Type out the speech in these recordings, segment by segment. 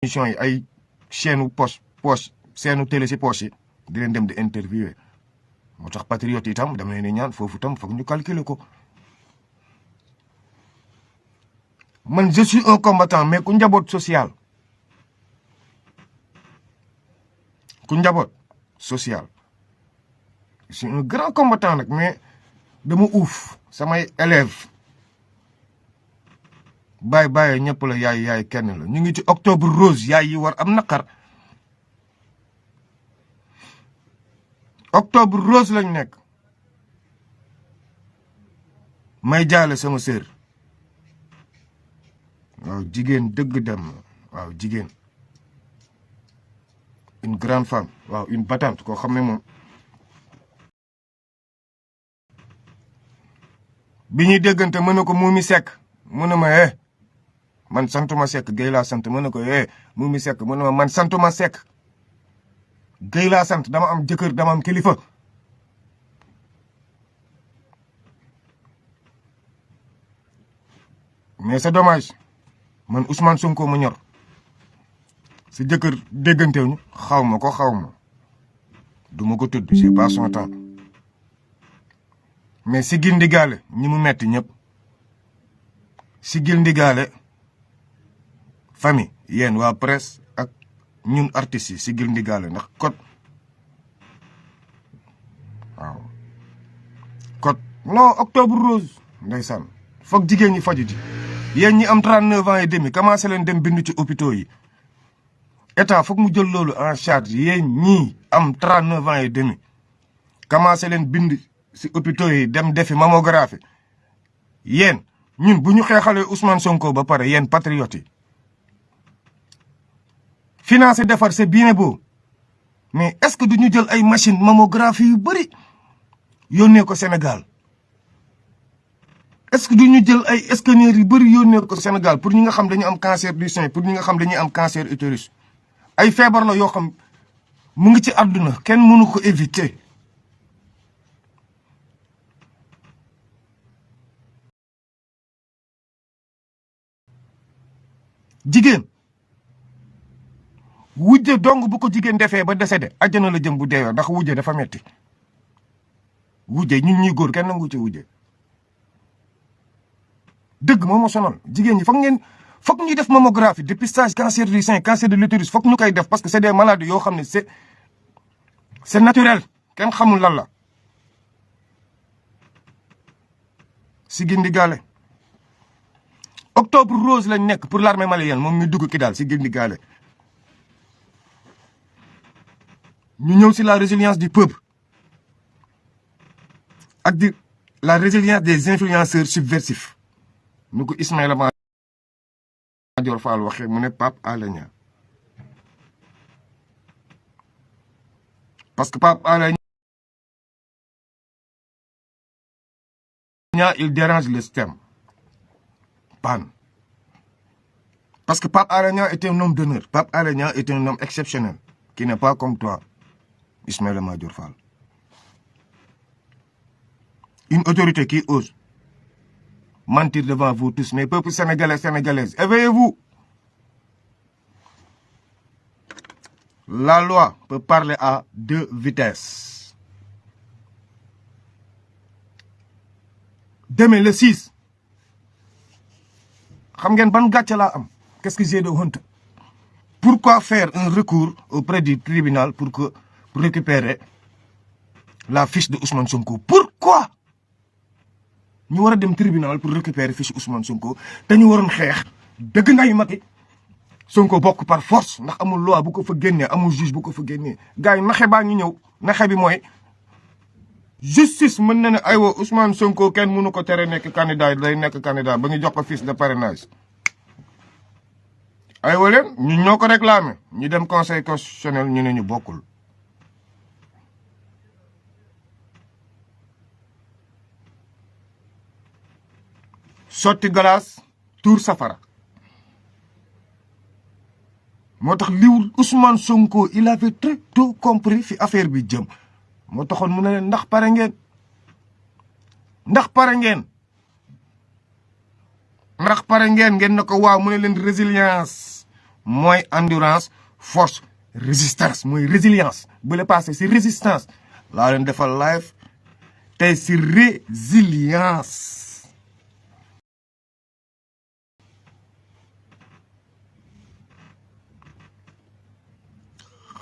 émission yi ay chaîne poche chaîne télé si poche yi di leen dem di interviewer moo tax patriote itam dama leen ñaan foofu tam foog ñu calculer ko. man je suis un combattant mais ku njaboot social social je suis un grand combattant nag mais dama uuf samay élèves bàyyi ñëpp la yaay kenn la ñu ngi ci octobre rose yaay yi war am naqar octobre rose lañ nekk may jaale sama sœur waaw jigéen dëgg dem waaw jigéen une grande femme waaw une battante koo xam ne moom bi ñuy déggante mën na ko Momy Seck mën na ma man santuma Seck Guèye laa sant mën na ko Momy Seck mën na ma man santuma Seck Guèye laa sant dama am jëkkër dama am kilifa mais c'est dommage man Ousmane Sonko ma ñor sa jëkkër déggantewuñu xaw ma du ma ko tudd c'est pas son temps mais si gil ndigaale ñi mu metti ñëpp si gil ndigaale famille yéen waa presse ak ñun artistes yi si gil ndigaale ndax code waaw code non octobre rose ndeysaan foog jigéen ñi faju ji yéen ñi am 39 ans et demi commencé leen dem bindu ci hôpitaux yi état foog mu jël loolu en charge yéen ñii am 39 ans et demi commencé leen bind si hôpitaux yi dem defi mammographie yéen ñun bu ñu xeexalee Ousmane Sonko ba pare yéen patriotes yi financer defar c'est bien beau mais est-ce que duñu jël ay machine mammographie yu bëri yónnee ko Sénégal est-ce que duñu jël ay scanners yu bëri yónnee ko Sénégal pour ñi nga xam dañu am cancer du sein pour ñi nga xam dañuy am cancer utérus ay feebar la yoo xam mu ngi ci àdduna kenn mënu ko éviter. jigéen wujje dong bu ko jigéen defee ba décédé àjjana la jëm bu deewee ndax wujje dafa metti wujje ñun ñuy góor kenn nangu ci wujje dëgg moo ma sonal jigéen ñi foog ñuy def mammographie dépistage cancer du sein cancer de l'utérus foog ñu koy def parce que c'est des maladies yoo xam ne c'est naturel kenn xamul lan la si gindi gaale octobre rose lañ nekk pour l'armée malienne moom ñu dugg ki daal si gindi gaale ñu ñëw si la résilience du peuple ak la résilience des influenceurs subversifs nu ko Ismaïla Madior Fall waxee mu ne Pape Alé Niang parce que Pape Alé Niang il dérange le système parce que Pape Alé Niang est un homme d'honneur Pape Alé Niang est un homme exceptionnel qui n'est pas comme toi Ismaïla Madior Fall une autorité qui ose mentir devant vous tous mais peuple sénégalais sénégalaises éveillez-vous la loi peut parler à 2 vitesses demain le 6 xam ngeen ban gàcce laa am qu'est-ce que j'ai de honte pourquoi faire un recours auprès du tribunal pour récupérer la fiche de Ousmane Sonko pourquoi ñu war a dem tribunal pour récupérer fiche Ousmane Sonko te ñu waroon xeex dëgg ngay Macky Sonko bokk par force ndax amul loi bu ko fa génnee amul juge bu ko fa génnee gars yi naxe baa ngi ñëw naxe bi mooy justice mën na ne aywa Ousmane Sonko kenn mënu ko tere nekk candidat day nekk candidat ba ñu jox ko fiche de parrainage aywa leen ñun ñoo ko réclamé ñu dem conseil constitutionnel ñu ne ñu bokkul sotti glace tuur safara moo tax liw Ousmane Sonko il avait très tôt compris fi affaire bi jëm moo taxoon mu ne leen ndax pare ngeen ngeen ne ko waaw mu ne leen résilience mooy endurance force résistance mooy résilience bu la passé si résistance laa leen defal live tey si résilience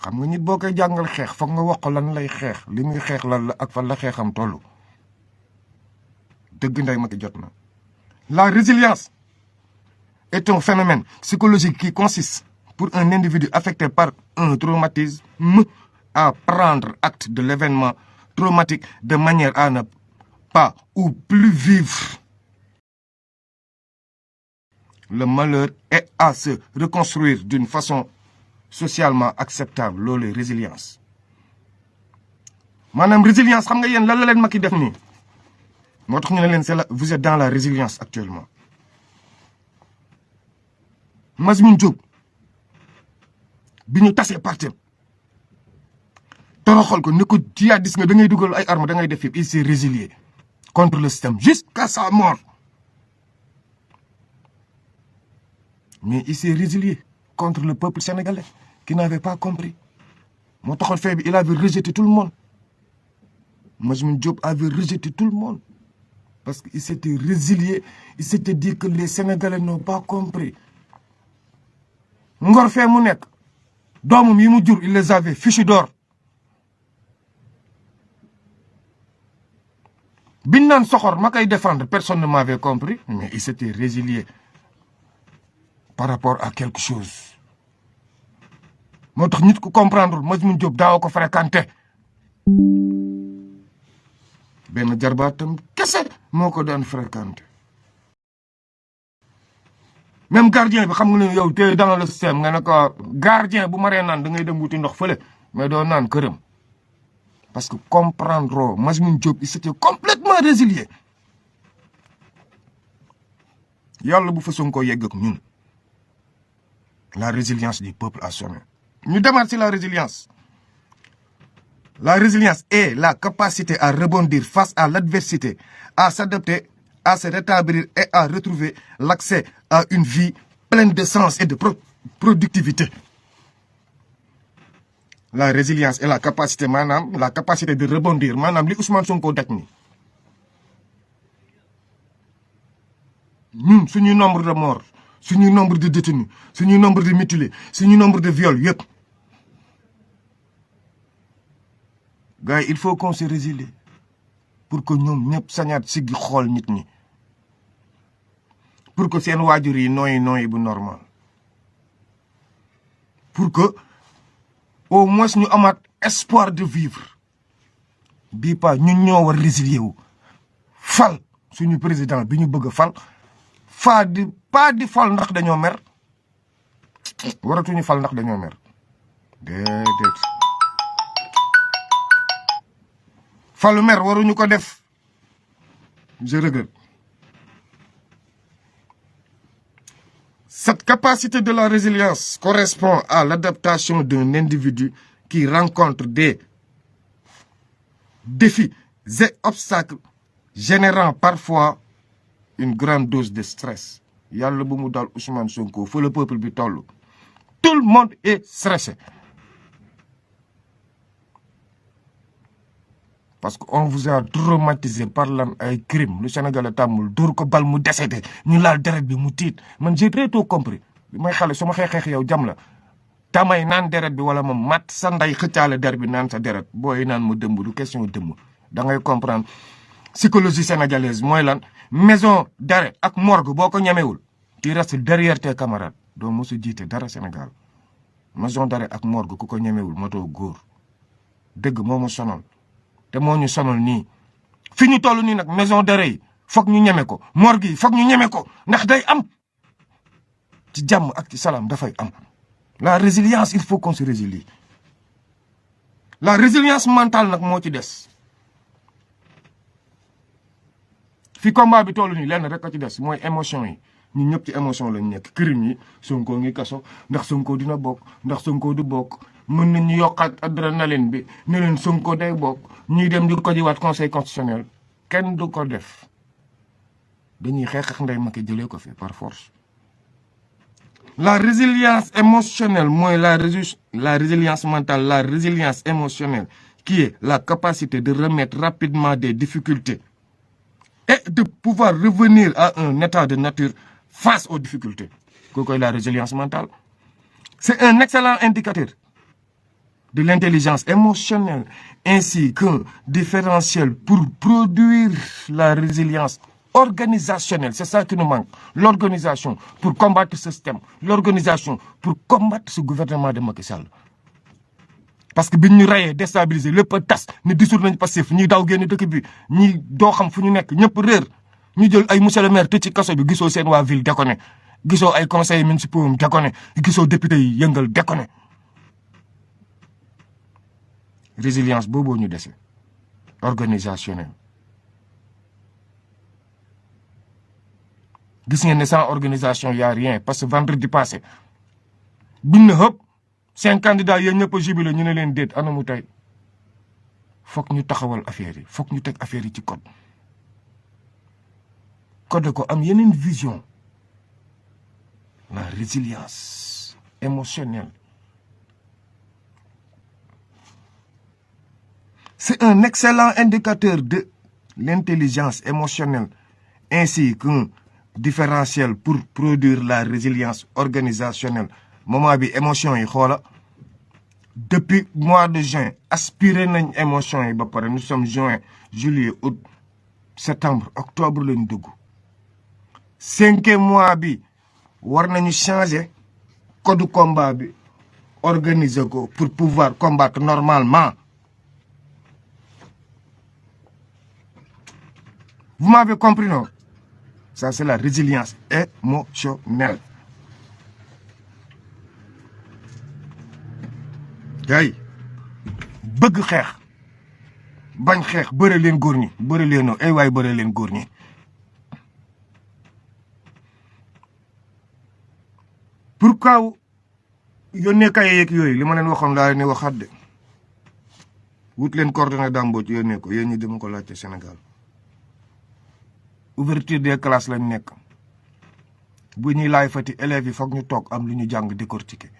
xam nga nit boo koy jàngal xeex foog nga wax ko lan lay xeex li muy xeex lan la ak fan la xeexam tollu dëgg nday ma ki jot na. La résilience est un phénomène psychologique qui consiste pour un individu affecté par un traumatisme à prendre acte de l'événement traumatique de manière à ne pas ou plus vivre le malheur et à se reconstruire d'une façon socialement acceptable loolu résilience maanaam résilience xam nga yéen lan la leen Macky def nii moo tax ñu ne leen c'est là vous êtes dans la résilience actuellement. Majhemout Diop bi ñu tasee partem toroxal ko ne ko jihadiste nga da ngay dugal ay armes da ngay def yëpp il s'est résilié contre le système jusqu'à sa mort mais il s'est résilié contre le peuple sénégalais qui n'avait pas compris moo taxoon fait bi il avait rejeté tout le monde Majhemout Diop avait rejeté tout le monde parce qu'il s'était résilié il s'était dit que les Sénégalais n'ont pas compris ngor fee mu nekk doomam yi mu jur il les avait fichus d'or biñ naan soxor ma koy défendre personne ne m'avait compris mais il s'était résilié par rapport à quelque chose moo tax nit ku comprendre Majhemout Diop daaw ko fréquenté benn jarbaatam kese moo ko daan fréquenté même gardien bi xam nga ne yow te dans le système nga ne ko gardien bu maree naan da ngay dem wuti ndox fële mais doo naan këram parce que comprendre Majhemout Diop il s'était complètement résilié yàlla bu fa Sonko yegg ak ñun la résilience du peuple a sonné ñu demaat si la résilience. La résilience est la capacité à rebondir face à l'adversité, à s'adapter, à se rétablir et à retrouver l'accès à une vie pleine de sens et de productivité. La résilience est la capacité maanaam la capacité de rebondir maanaam li Ousmane Sonko daj ni ñun suñu nombre de morts suñu nombre de détenus suñu nombre de mutilés suñu nombre de viols yëpp gars yi il faut qu'on se résilie pour que ñoom ñëpp sañaat siggi xool nit ñi pour que seen waajur yi nooyi bu normal pour que au moins ñu amaat espoir de vivre bii pas ñun ñoo war résilier wu fal suñu président bi ñu bëgg a fal pas di fal ndax dañoo mer waratuñu fal ndax dañoo mer déedéet falu mer waruñu ko def je regrette. Cette capacité de la résilience correspond à l'adaptation d'un individu qui rencontre des défis et obstacles générant parfois une grande dose de stress. Yàlla bu mu dal Ousmane Sonko fa le peuple bi toll tout le monde est stressé parce que on vous a traumatisé par lan ay crime lu Sénégal tàmmul dóor ko bal mu décédé ñu laal deret bi mu tiit man j'ai très tôt compris bi may xale su ma xeex yow jam la tamay naan deret bi wala ma mat sa nday xëccaale der bi naan sa deret booy naan ma dëmb du question dëmb da ngay comprendre psychologie sénégalaise mooy lan maison d'arrêt ak morgue boo ko ñemewul tu restes derrière tes camarades doo mosu jiite dara Sénégal maison d'arrêt ak morgue ku ko ñemewul matoo góor dëgg moo ma sonal te moo ñu sonal nii fi ñu toll nii nag maison d'arrêt yi foog ñu ñeme ko morgue yi foog ñu ñeme ko ndax day am ci jàmm ak ci salaam dafay am la résilience il faut qu'on se résilie la résilience mentale nag moo ci des fi combat bi toll nii lenn rek a ci des mooy émotion yi ñun ñëpp ci émotion lañ nekk crime yi Sonko ngi kaso ndax Sonko dina bokk ndax Sonko du bokk mën nañu yokkaat adrénaline bi ne leen Sonko day bokk ñuy dem di ko jiwaat conseil constitutionnel kenn du ko def dañuy xeex ak Ndeye Macky jëlee ko fi par force La résilience émotionnelle, moi, la résilience mentale, la résilience émotionnelle, qui est la capacité de remettre rapidement des difficultés et de pouvoir revenir à un état de nature face aux difficultés. C'est la résilience mentale. C'est un excellent indicateur de l'intelligence émotionnelle ainsi qu'un différentiel pour produire la résilience organisationnelle. C'est ça qui nous manque. L'organisation pour combattre ce système. L'organisation pour combattre ce gouvernement de Macky Sall. Parce que biñ ñu rayé déstabiliser lépp tas ni dissoudre nañ Pastef ñi daw génn dëkk bi ñi doo xam fu ñu nekk ñëpp réer ñu jël ay monsieur le maire tëj ci kaso bi gisoo seen waa ville déconné gisoo ay conseillers municipaux déconné gisoo député yi yëngal déconné. Résilience boobu ñu dese organisationnelle. Gis ngeen ne sans organisation y a rien parce que vendredi passé biñ ne hëpp 5 candidats yéen ñëpp a jubilé ñu ne leen déet anamu tey foog ñu taxawal affaire yi foog ñu teg affaire yi ci code ko am yeneen vision la résilience émotionnelle. C'est un excellent indicateur de l'intelligence émotionnelle ainsi qu'un différentiel pour produire la résilience organisationnelle. Moment bi émotion yi xoola depuis mois de juin aspiré nañ émotion yi ba pare nous sommes juin juillet août septembre octobre lañ dugg 5e mois bi war nañu changer code combat bi organiser ko pour pouvoir combattre normalement. Vous m'avez compris, non? Ça, c'est la résilience émotionnelle. Gay, bëgg xeex bañ xeex bëre leen góor ñi bëre leenoo ay waay bëre leen góor ñi. Pourquoi yónnee kaye yeeg yooyu li ma leen waxoon laa leen waxaat de wut leen coordonnée d'embauche yónnee ko yéen ñi dama ko laajte Sénégal. Ouverture des classes lañ nekk bu ñuy laay fati élèves yi foog ñu toog am lu ñu jàng décortiquer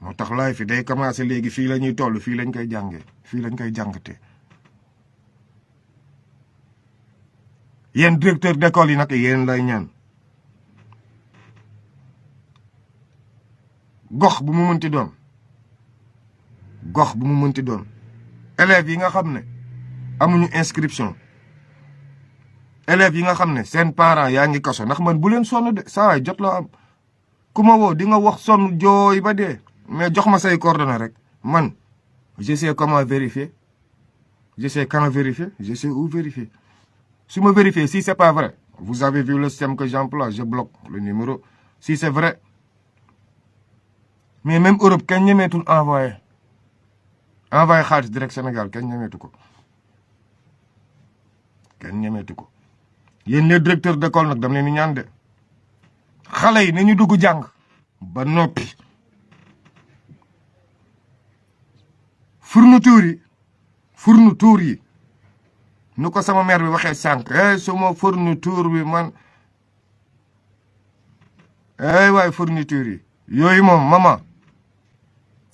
moo tax laay fi day commencé léegi fii la ñuy toll fii lañ koy jàngee fii lañ koy jàngatee. yéen directeur d'école yi nag yéen lay ñaan gox bu mu mënti doon élèves yi nga xam ne amuñu inscription élèves yi nga xam ne seen parents yaa ngi kaso ndax man bu leen sonn de saa waay jot la am ku ma woo di nga wax sonn jooy ba dee mais jox ma say coordonnées rek man je sais comment vérifier je sais quand vérifier je sais où vérifier su ma vérifier si c'est pas vrai vous avez vu le système que j'emploie je bloque le numéro si c'est vrai mais même Europe kenn ñemeetul envoyé xaalis direct Sénégal kenn ñemeetu ko. kenn ñemeetu ko yéen les directeurs d'école nag dam leen ni ñaan de xale yi nañu dugg jàng ba noppi fourniture yi nu ko sama mère bi waxee sànq suma fourniture bi man waay fourniture yi yooyu moom mama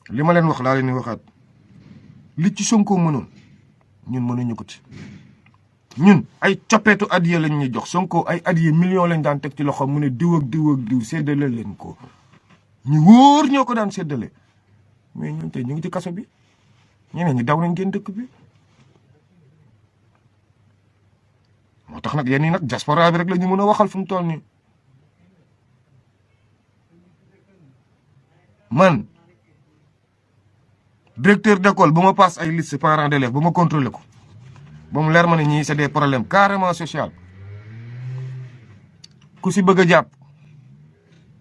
li ma leen wax laa leen ni waxaat li ci Sonko mënoon ñun mënuñu ko ci. ñun ay coppeetu adiya lañ ñuy jox Sonko ay adiya millions lañ daan teg ci loxo mu ne diw ak diw séddale leen ko ñu wóor ñoo ko daan séddale mais ñun tey ñu ngi ci kaso bi ñeneen ñi daw nañ génn dëkk bi. moo tax nag yéen ñi nag diaspora bi rek la ñu mën a waxal fu mu toll nii man directeur d'école bu ma passe ay liste parents d'élèves bu ma contrôler ko. ba mu leer ma ne ñii c'est des problèmes carrément social ku si bëgg a jàpp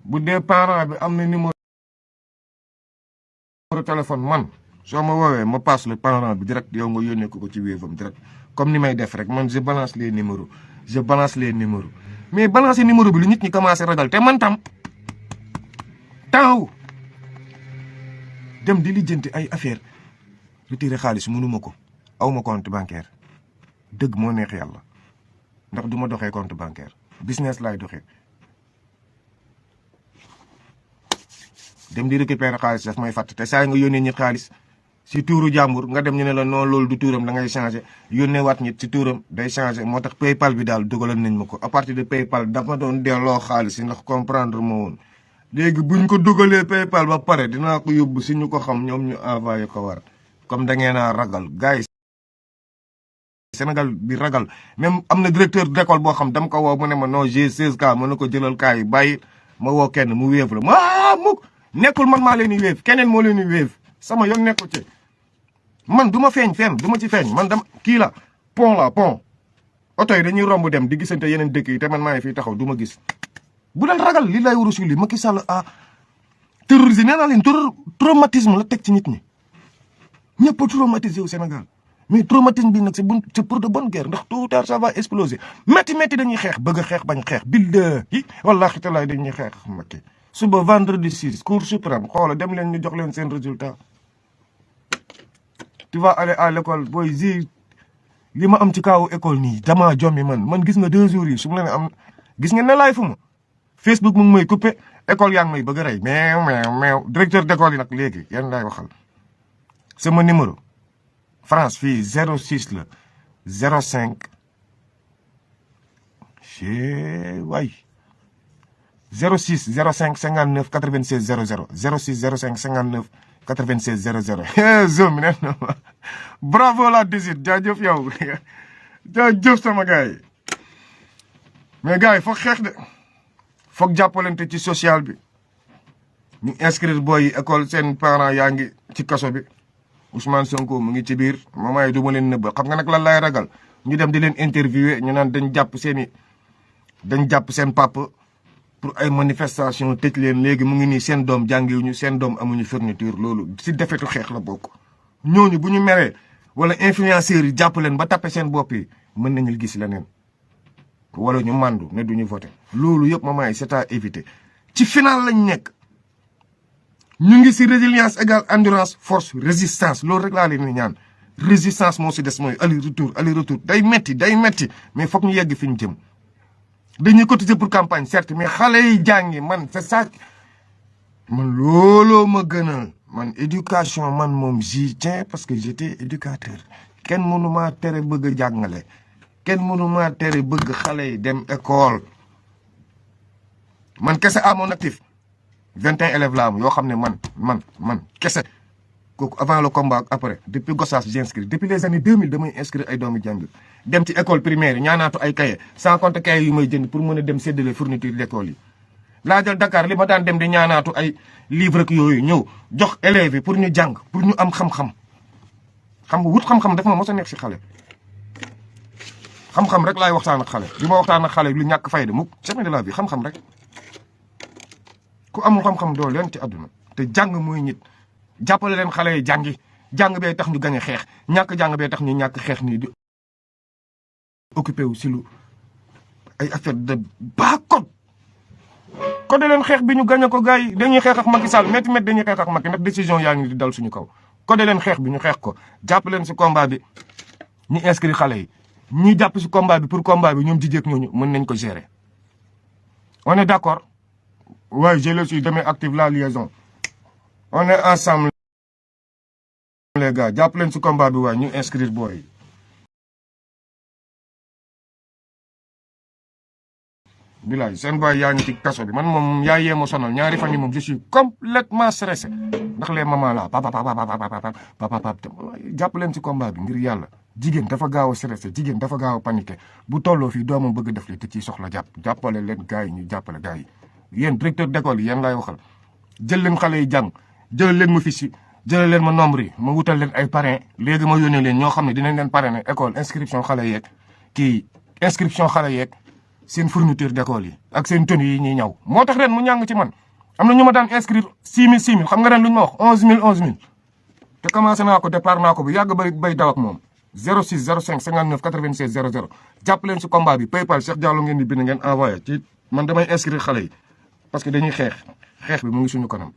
bu dee parent bi am na numéro téléphone man soo ma woowee ma passe le parent bi direct yow nga yónnee ko ci Wave am direct comme ni may def rek man je balance les numéros mais balancer numéro bi lu nit ñi commencé ragal te man tam taw dem di lijjanti ay affaire retirer xaalis mënuma ko awma compte bancaire dëgg moo neex yàlla ndax du ma doxee compte bancaire business laay doxee dem di récupérer xaalis daf may fàtt te saa nga yónnee ñi xaalis si tuuru jàmbur nga dem ñu ne la non loolu du tuuram da ngay changé yónnee waat ñit si tuuram day changé moo tax PayPal bi daal dugaloon nañ ma ko à partir de PayPal dafa doon delloo xaalis si ndax comprendre ma woon léegi buñ ko dugalee PayPal ba pare dinaa ko yóbbu si ñu ko xam ñoom ñu envoyé ko war comme da ngeen a ragal gars yi Sénégal bi ragal même am na directeur d'école boo xam dama ko woo mu ne ma non j'ai 16 cas mën na ko jëlal cas yi bàyyi ma woo kenn mu wéef la ma mukk nekkul man maa leen di wéef keneen moo leen di wéef sama yoon nekkul ci man du ma feeñ fenn du ma ci feeñ man dama kii la pont oto yi dañuy romb dem di gisante yeneen dëkk yi te man maa ngi fii taxaw du ma gis bu leen ragal li lay war a suuli Macky Sall a terrorisé nee naa leen traumatisme la teg ci nit ñi ñëpp a traumatisé au Sénégal mais traumatisme bi nag c'est pour de bonne guerre ndax tôt ou tard ça va exploser métti dañuy xeex bëgg a xeex bañ xeex billahi wallahi talaay dañuy xeex Macky suba vendredi 6 cour suprême xoola dem leen ñu jox leen seen résultat tu vas aller à l'école booy li ma am ci kaawu école nii dama jommi man gis nga 2 jours yi su ma leen am gis ngeen ne laay fu ma Facebook mu ngi may coupé école yaa ngi may bëgg a rey mais directeur d'école yi nag léegi yan laay waxal sama numéro France fii 06 la 05 waay 06 05 59 96 00 06 05 59 96 00 zo mi ne bravo la décide jaajëf yow jaajëf sama gars yi mais gars yi foog xeex de foog jàppalante ci social bi ñu inscrire booy yi école seen parents yaa ngi ci kaso bi Ousmane Sonko mu ngi ci biir moment yi du ma leen nëbb xam nga nag lan lay ragal ñu dem di leen interviewer ñu naan dañ jàpp seen papa pour ay manifestation tëj leen léegi mu ngi nii seen doom jàngiwuñu seen doom amuñu fourniture loolu si defetu xeex la bokk ñooñu bu ñu meree wala influenceurs yi jàpp leen ba tappe seen bopp yi mën nañu gis leneen wala ñu màndu ne duñu voté loolu yëpp moment yi c'est à éviter ci final lañ nekk ñu ngi si résilience égale endurance force résistance loolu rek laa leen di ñaan résistance moo si des mooy aller retour day metti mais foog ñu yegg fi ñu jëm dañuy cotiser pour campagne certes mais xale yi jàngi man c'est ça man looloo ma gënal man éducation man moom j'y tiens parce que j'étais éducateur kenn mënu maa tere bëgg a jàngale kenn mënu maa tere bëgg xale yi dem école man kese à mon actif 21 élèves la am yoo xam ne man kese kooku avant le combat après depuis Gossas j'inscris depuis les années 2000 damay inscrire ay doomi jàngil dem ci école primaire yi ñaanaatu ay cahier sans compter cahier yu may jënd pour mën a dem séddale fourniture d'école yi laa jël Dakar li ma daan dem di ñaanaatu ay livre ak yooyu ñëw jox élèves yi pour ñu jàng pour ñu am xam-xam xam nga wut xam-xam daf ma mos a nekk si xale xam-xam rek laay waxtaan ak xale bi ma waxtaan ak xale lu ñàkk fayda mukk jamais de la vie xam-xam rek ku amul xam-xam doo leen ci àdduna te jàng mooy nit jàppale leen xale yi jàng bee tax ñu gañ a xeex ñàkk jàng bee tax ñu ñàkk xeex nii di occupé wu si lu ay affaire de bas code leen xeex bi ñu gañ ko gars yi dañuy xeex ak Macky Sall métti dañuy xeex ak Macky ndax décision yaa ngi di dal suñu kaw code leen xeex bi ñu xeex ko jàpp leen si combat bi ñu inscrit xale yi ñi jàpp si combat bi pour combat bi ñoom jigéen ñooñu mën nañ ko gérer on est d'accord ouais je le suis demain active la liaison on est ensemble les gars jàpp leen si combat bi waaye ñu inscrire booy yi bilaay seen baay yaa ngi ci kaso bi man moom yaa yee ma sonal ñaari fan yi moom je suis complètement stressé ndax les mamans là papa jàpp leen ci combat bi ngir yàlla jigéen dafa gaaw a stressé jigéen dafa gaaw a paniqué bu tolloo fii doomam bëgg def li te ciy soxla jàppale leen gars yi ñu jàppale gars yi yéen directeur d'école yi yéen laay waxal jël leen xale yi jàng jël leen ma fiche yi jël leen ma nombre yi ma wutal leen ay parrain léegi ma yónnee leen ñoo xam ne dinañ leen parrainer école inscription xale yeeg inscription xale yeeg seen fourniture d'école yi ak seen tenue yi ñuy ñaw moo tax ren mu ñàng ci man am na ñu ma daan inscrire 6000 xam nga ren lu ñu ma wax 11000 te commencé naa ko départ naa ko bu yàgg bay daw ak moom 06 05 59 96 00 jàpp leen si combat bi PayPal Cheikh Diallo ngeen di bind ngeen envoyé ci man damay inscrire xale yi parce que dañuy xeex bi mu ngi suñu kanam.